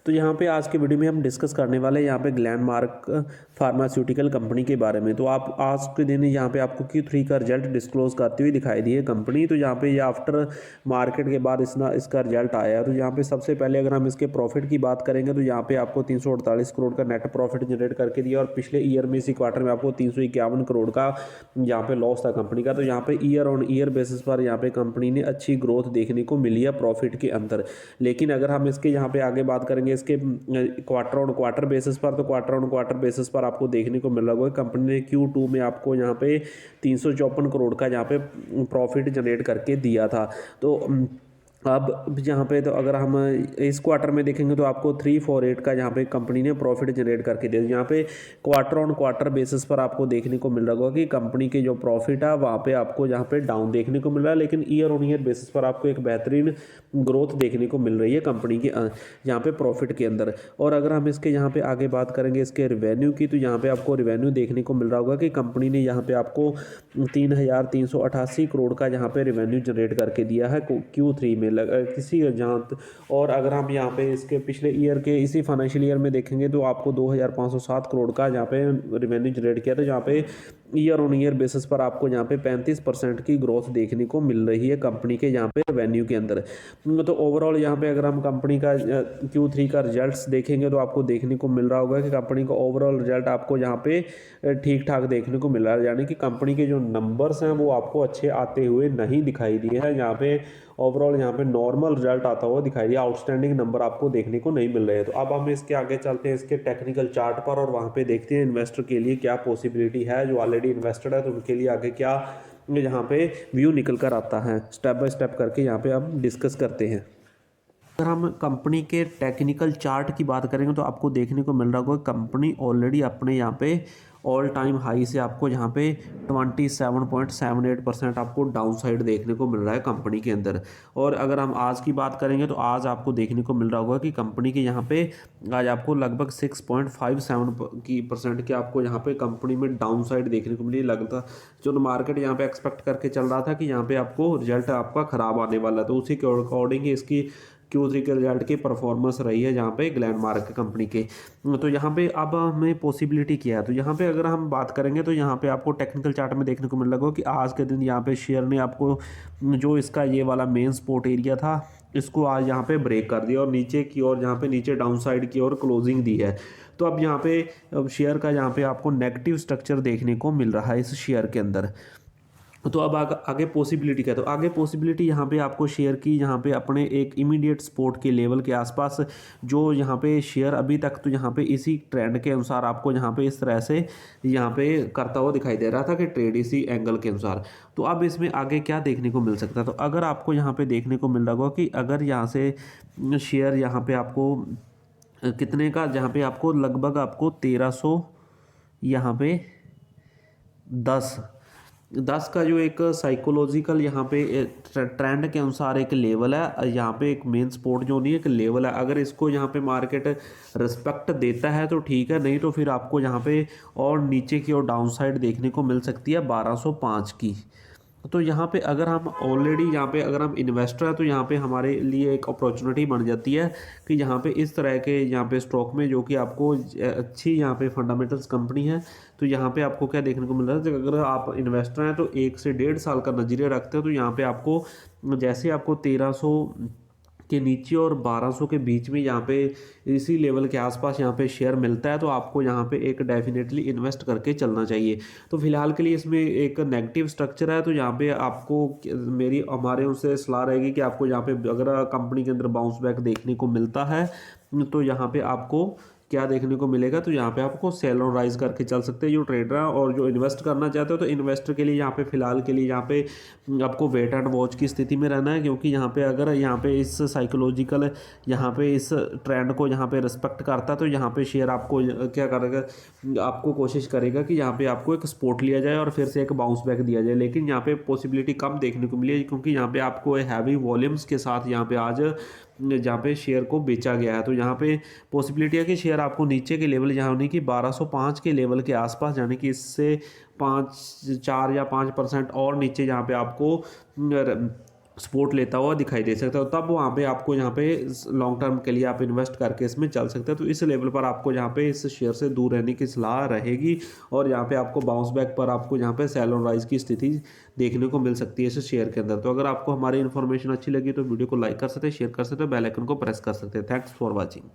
तो यहाँ पे आज के वीडियो में हम डिस्कस करने वाले हैं यहाँ पे ग्लेनमार्क फार्मास्यूटिकल कंपनी के बारे में। तो आप आज के दिन यहाँ पे आपको Q3 का रिजल्ट डिस्क्लोज करती हुई दिखाई दी है कंपनी। तो यहाँ पे ये आफ्टर मार्केट के बाद इसका रिजल्ट आया। तो यहाँ पे सबसे पहले अगर हम इसके प्रॉफिट की बात करेंगे तो यहाँ पे आपको 348 करोड़ का नेट प्रॉफिट जनरेट करके दिया, और पिछले ईयर में इसी क्वार्टर में आपको 351 करोड़ का यहाँ पे लॉस था कंपनी का। तो यहाँ पे ईयर ऑन ईयर बेसिस पर यहाँ पे कंपनी ने अच्छी ग्रोथ देखने को मिली है प्रॉफिट के अंदर। लेकिन अगर हम इसके यहाँ पे आगे बात करेंगे इसके क्वार्टर ऑन क्वार्टर बेसिस पर, तो क्वार्टर ऑन क्वार्टर बेसिस पर आपको देखने को मिल रहा होगा कंपनी ने Q2 में आपको यहाँ पे 354 करोड़ का यहाँ पे प्रॉफिट जनरेट करके दिया था। तो अब यहाँ पे तो अगर हम इस क्वार्टर में देखेंगे तो आपको 348 का यहाँ पे कंपनी ने प्रॉफिट जनरेट करके दिया। यहाँ पे क्वार्टर ऑन क्वार्टर बेसिस पर आपको देखने को मिल रहा होगा कि कंपनी के जो प्रॉफिट है वहाँ पे आपको यहाँ पे डाउन देखने को मिल रहा है, लेकिन ईयर ऑन ईयर बेसिस पर आपको एक बेहतरीन ग्रोथ देखने को मिल रही है कंपनी के यहाँ पे प्रॉफिट के अंदर। और अगर हम इसके यहाँ पे आगे बात करेंगे इसके रिवेन्यू की, तो यहाँ पे आपको रिवेन्यू देखने को मिल रहा होगा कि कंपनी ने यहाँ पे आपको 3,388 करोड़ का यहाँ पे रिवेन्यू जनरेट करके दिया है Q3 में किसी जहाँ। और अगर हम यहाँ पे इसके पिछले ईयर के इसी फाइनेंशियल ईयर में देखेंगे तो आपको 2,507 करोड़ का यहाँ पे रिवेन्यू जनरेट किया था, जहाँ पे ईयर ऑन ईयर बेसिस पर आपको यहाँ पे 35% की ग्रोथ देखने को मिल रही है कंपनी के यहाँ पे रेवेन्यू के अंदर। तो ओवरऑल यहाँ पे अगर हम कंपनी का Q3 का रिजल्ट्स देखेंगे तो आपको देखने को मिल रहा होगा कि कंपनी का ओवरऑल रिजल्ट आपको यहाँ पे ठीक ठाक देखने को मिल रहा है, यानी कि कंपनी के जो नंबर्स हैं वो आपको अच्छे आते हुए नहीं दिखाई दिए हैं। यहाँ पे ओवरऑल यहाँ पे नॉर्मल रिजल्ट आता हुआ दिखाई दिया, आउटस्टैंडिंग नंबर आपको देखने को नहीं मिल रहे हैं। तो अब हम इसके आगे चलते हैं इसके टेक्निकल चार्ट पर, और वहाँ पे देखते हैं इन्वेस्टर के लिए क्या पॉसिबिलिटी है। जो ऑलरेडी इन्वेस्टेड है तो उनके लिए आगे क्या यहाँ पे व्यू निकल कर आता है, स्टेप बाय स्टेप करके यहाँ पे हम डिस्कस करते हैं। अगर हम कंपनी के टेक्निकल चार्ट की बात करेंगे तो आपको देखने को मिल रहा होगा कंपनी ऑलरेडी अपने यहाँ पे ऑल टाइम हाई से आपको यहाँ पे 27.78% आपको डाउन साइड देखने को मिल रहा है कंपनी के अंदर। और अगर हम आज की बात करेंगे तो आज आपको देखने को मिल रहा होगा कि कंपनी के यहाँ पे आज आपको लगभग 6.57% के आपको यहाँ पे कंपनी में डाउन साइड देखने को मिली। लगता जो मार्केट यहाँ पे एक्सपेक्ट करके चल रहा था कि यहाँ पे आपको रिजल्ट आपका ख़राब आने वाला, तो उसी के अकॉर्डिंग इसकी Q3 के रिजल्ट की परफॉर्मेंस रही है जहाँ पे ग्लेनमार्क कंपनी के। तो यहाँ पे अब हमें पॉसिबिलिटी क्या है, तो यहाँ पे अगर हम बात करेंगे तो यहाँ पे आपको टेक्निकल चार्ट में देखने को मिल रहा होगा कि आज के दिन यहाँ पे शेयर ने आपको जो इसका ये वाला मेन सपोर्ट एरिया था इसको आज यहाँ पे ब्रेक कर दिया, और नीचे की ओर यहाँ पे नीचे डाउन साइड की ओर क्लोजिंग दी है। तो अब यहाँ पे शेयर का यहाँ पे आपको नेगेटिव स्ट्रक्चर देखने को मिल रहा है इस शेयर के अंदर। तो अब आगे पॉसिबिलिटी क्या है, तो आगे पॉसिबिलिटी यहाँ पे आपको शेयर की यहाँ पे अपने एक इमीडिएट सपोर्ट के लेवल के आसपास जो यहाँ पे शेयर अभी तक तो यहाँ पे इसी ट्रेंड के अनुसार आपको यहाँ पे इस तरह से यहाँ पे करता हुआ दिखाई दे रहा था कि ट्रेड इसी एंगल के अनुसार। तो अब इसमें आगे क्या देखने को मिल सकता है, तो अगर आपको यहाँ पे देखने को मिल रहा होगा कि अगर यहाँ से शेयर यहाँ पे आपको कितने का, जहाँ पे आपको लगभग आपको 1300 यहाँ पे 10 का जो एक साइकोलॉजिकल यहाँ पे ट्रेंड के अनुसार एक लेवल है, यहाँ पे एक मेन सपोर्ट जो नहीं है एक लेवल है। अगर इसको यहाँ पे मार्केट रिस्पेक्ट देता है तो ठीक है, नहीं तो फिर आपको यहाँ पे और नीचे की ओर डाउन साइड देखने को मिल सकती है 1205 की। तो यहाँ पे अगर हम ऑलरेडी यहाँ पे अगर हम इन्वेस्टर है तो यहाँ पे हमारे लिए एक अपॉर्चुनिटी बन जाती है कि यहाँ पे इस तरह के यहाँ पे स्टॉक में जो कि आपको अच्छी यहाँ पे फंडामेंटल्स कंपनी है, तो यहाँ पे आपको क्या देखने को मिल रहा है, अगर आप इन्वेस्टर हैं तो 1 से 1.5 साल का नजरिया रखते हो तो यहाँ पे आपको जैसे आपको 1300 के नीचे और 1200 के बीच में यहाँ पे इसी लेवल के आसपास यहाँ पे शेयर मिलता है, तो आपको यहाँ पे एक डेफिनेटली इन्वेस्ट करके चलना चाहिए। तो फिलहाल के लिए इसमें एक नेगेटिव स्ट्रक्चर है, तो यहाँ पे आपको मेरी हमारे उनसे सलाह रहेगी कि आपको यहाँ पे अगर कंपनी के अंदर बाउंस बैक देखने को मिलता है तो यहाँ पे आपको क्या देखने को मिलेगा, तो यहाँ पे आपको सेल और राइज करके चल सकते हैं जो ट्रेडर हैं। और जो इन्वेस्ट करना चाहते हो तो इन्वेस्टर के लिए यहाँ पे फिलहाल के लिए यहाँ पे आपको वेट एंड वॉच की स्थिति में रहना है, क्योंकि यहाँ पे अगर यहाँ पे इस साइकोलॉजिकल यहाँ पे इस ट्रेंड को यहाँ पे रिस्पेक्ट करता है तो यहाँ पे शेयर आपको क्या करेगा, आपको कोशिश करेगा कि यहाँ पे आपको एक सपोर्ट लिया जाए और फिर से एक बाउंस बैक दिया जाए। लेकिन यहाँ पे पॉसिबिलिटी कम देखने को मिली है, क्योंकि यहाँ पे आपको हैवी वॉल्यूम्स के साथ यहाँ पे आज जहाँ पे शेयर को बेचा गया है। तो यहाँ पे पॉसिबिलिटी है कि शेयर आपको नीचे के लेवल यानी कि 1205 के लेवल के आसपास, यानी कि इससे 4 या 5% और नीचे यहाँ पे आपको सपोर्ट लेता हुआ दिखाई दे सकता है, तब वहाँ पे आपको यहाँ पे लॉन्ग टर्म के लिए आप इन्वेस्ट करके इसमें चल सकते हैं। तो इस लेवल पर आपको यहाँ पे इस शेयर से दूर रहने की सलाह रहेगी और यहाँ पे आपको बाउंस बैक पर आपको यहाँ पे सेल और राइज की स्थिति देखने को मिल सकती है इस शेयर के अंदर। तो अगर आपको हमारी इन्फॉर्मेशन अच्छी लगी तो वीडियो को लाइक कर सकते हैं, शेयर कर सकते हैं, बेल आइकन को प्रेस कर सकते हैं। Thanks for watching.